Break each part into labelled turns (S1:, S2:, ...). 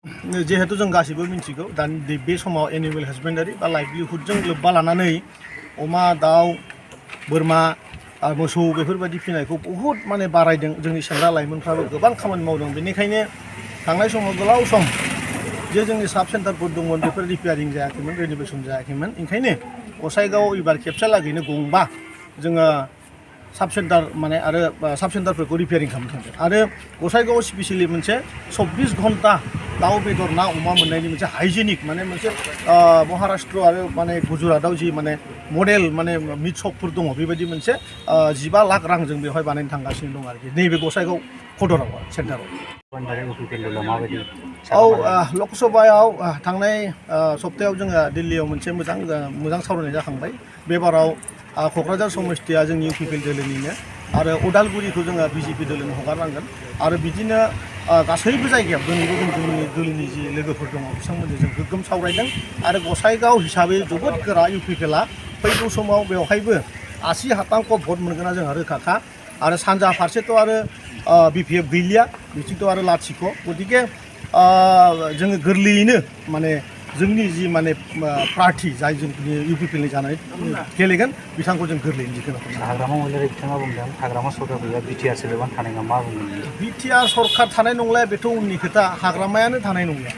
S1: जिहेतु जों गासिबो मिथिगौ दानि बे समाव एनिमेल हासबेन्डारि बा लाइभलिहुडजों लोब्बा लानानै अमा दाउ बोरमा मोसौ बेफोरबायदि फिनायखौ बहुद माने बारायदों जोंनि सेंग्रा लाइमोनफ्राबो गोबां खामानि मावदों बेनिखायनो थांनाय समाव गोलाव सम जे जोंनि साब सेन्टारफोर दंमोन बेफोर रिपेयारिं जायाखैमोन रेनोभेसन जायाखैमोन ओंखायनो गसाइगाव एबार खेबसे लागैनो गंबा जोङो साब सेन्टार माने आरो साब सेन्टारफोरखौ रिपेयारिं खालामनो थांदों आरो गसाइगावआव स्पेसियेलि मोनसे 24 घन्टा दाउ बेदर ना अमा मोननायनि मोनसे हाइजेनिक माने मोनसे महाराष्ट्र आरो माने गुजरातआव जि माने मडेल माने मिट शपफोर दङ बेबायदि मोनसे 15 लाख रांजों बेवहाय बानायनो थांगासिनो दं आरोखि नैबे गसाइगाव खदराव सेन्टाराव औ लकसभायाव थांनाय सप्तायाव जोङो दिल्लीयाव मोनसे मोजां सावरायनाय जाखांबाय बे बाराव क'क्राझार समस्तिया जोंनि इउपिपिएल दोलोनिनो आरो उदालगुरिखौ जोङो बिजेपि दोलोनो हगारनांगोन आरो बिदिनो गासैबो जायगायाव दिनैबो जोंनि दोलोनि जि लोगोफोर दङ बिथांमोनजों जों गोग्गोम सावरायदों आरो गसाइगाव हिसाबै जोबोद गोरा इउपिपिएलआ फैगौ समाव बेवहायबो 80% भट मोनगोना जोंहा रोखाखा आरो सानजा फारसेथ' आरो बिपिएफ गैलिया बिथिंथ' आरो लाथिख' गतिके जोङो गोरलैयैनो माने जोंनि जि माने पार्टी जाय जोंनि इउपिपिएलनि जानानै गेलेगोन बिथांखौ जों गोरलैयैनो जिखोनो
S2: हाग्रामा महिलारि बिथाङा बुंदों हाग्रामा सरकार गैया बिटिआर सोदोबानो थानाय नङा मा बुंदों
S1: बिटिआर सरकार थानाय नंला बेथ' उननि खोथा हाग्रामायानो थानाय नंला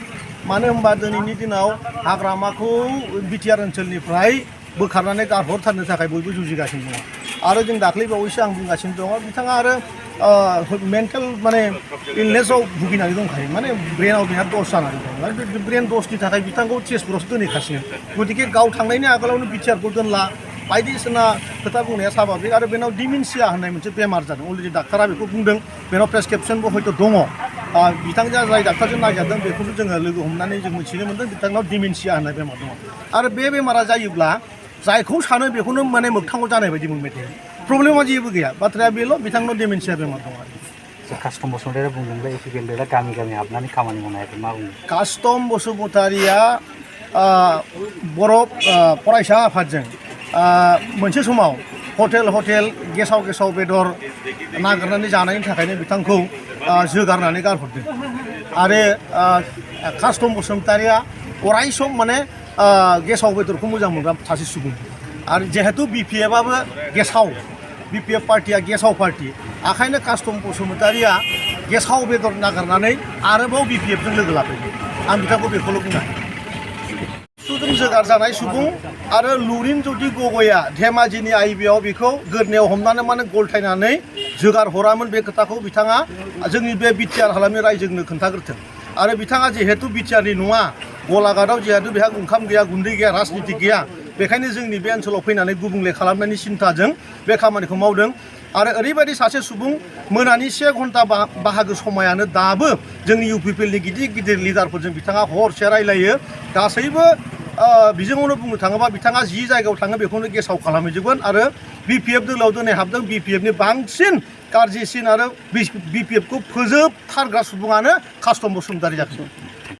S1: मानो होनबा दिनैनि दिनाव हाग्रामाखौ बिटिआर ओनसोलनिफ्राय बोखारनानै गारहरथारनो थाखाय बयबो जुजिगासिनो दङ आरो जों दाख्लै बावैसो आं बुंगासिनो दङ बिथाङा आरो मेन्टेल माने इलनेसआव भुगिनानै दंखायो माने ब्रेनाव बिहा दस जानानै दं आरो बे ब्रेन दसनि थाखाय बिथांखौ टेस्टफोरावसो दोनहैखासिनो गतिके गाव थांनायनि आगोलावनो बिटिआरखौ दोनला बायदिसिना खोथा बुंनाया स्वाभाबिक आरो बेनाव डिमेनशिया होननाय मोनसे बेमार जादों अलरेडि डाक्टारा बेखौ बुंदों बेनाव प्रेसक्रिपसनबो हयथ' दङ बिथांजों जाय डाक्टारजों नागिरदों बेखौनो जोङो लोगो हमनानै जों मिथिनो मोनदों बिथांनाव डिमेनशिया होननाय बेमार दङ आरो बे बेमारा जायोब्ला जायखौ सानो बेखौनो माने मोगथाङाव जानाय बायदि मोनबाय थायो प्रब्लेमा जेबो गैया बाथ्राया बेल' बिथांनाव डिमेनशिया बेमार दं आरो
S2: कास्टम बसुमतारिया बुंदोंलै इउपिपिएल दोला गामि गामि हाबनानै खामानि मावनायखौ मा बुङो
S1: कास्टम बसुमतारिया बर' फरायसा आफादजों मोनसे समाव हटेल गेसाव बेदर नागिरनानै जानायनि थाखायनो बिथांखौ जोगारनानै गारहरदों आरो कास्टम बसुमतारिया अराय सम माने गेसाव बेदरखौ मोजां मोनग्रा सासे सुबुं आरो जिहेतु बिपिएफआबो गेसाव बिपिएफ पार्टिया गेसाव पार्टी ओंखायनो कास्टम बसुमतारिया गेसाव बेदर नागिरनानै आरोबाव बिपिएफजों लोगो लाफैदों आं बिथांखौ बेखौल' बुंनो सुदुं जोगार जानाय सुबुं आरो लुरिनज्योति गगैआ धेमाजिनि आइबिआव बेखौ गोदनायाव हमनानै माने गलथायनानै जोगार हरामोन बे खोथाखौ बिथाङा जोंनि बे बिटिआर हालामनि रायजोनो खोन्थाग्रोथों आरो बिथाङा जिहेतु बिटिआरनि नङा गलाघाटआव जिहेतु बेहा ओंखाम गैया गुन्दै गैया राजनिति गैया बेखायनो जोंनि बे ओनसोलाव फैनानै गुबुंले खालामनायनि सिन्थाजों बे खामानिखौ मावदों आरो ओरैबायदि सासे सुबुं मोनानि 1 घन्टा बाहागो समायानो दाबो जोंनि इउपिपिएलनि गिदिर लिडारफोरजों बिथाङा हरसे रायलायो गासैबो बिजोङावनो बुंनो थाङोबा बिथाङा जि जायगायाव थाङो बेखौनो गेसाव खालामहैजोबगोन आरो बिपिएफ दोलोआव दिनै हाबदों बिपिएफनि बांसिन गाज्रिसिन आरो बिपिएफखौ फोजोबथारग्रा सुबुङानो कास्टम बसुमतारि जागोन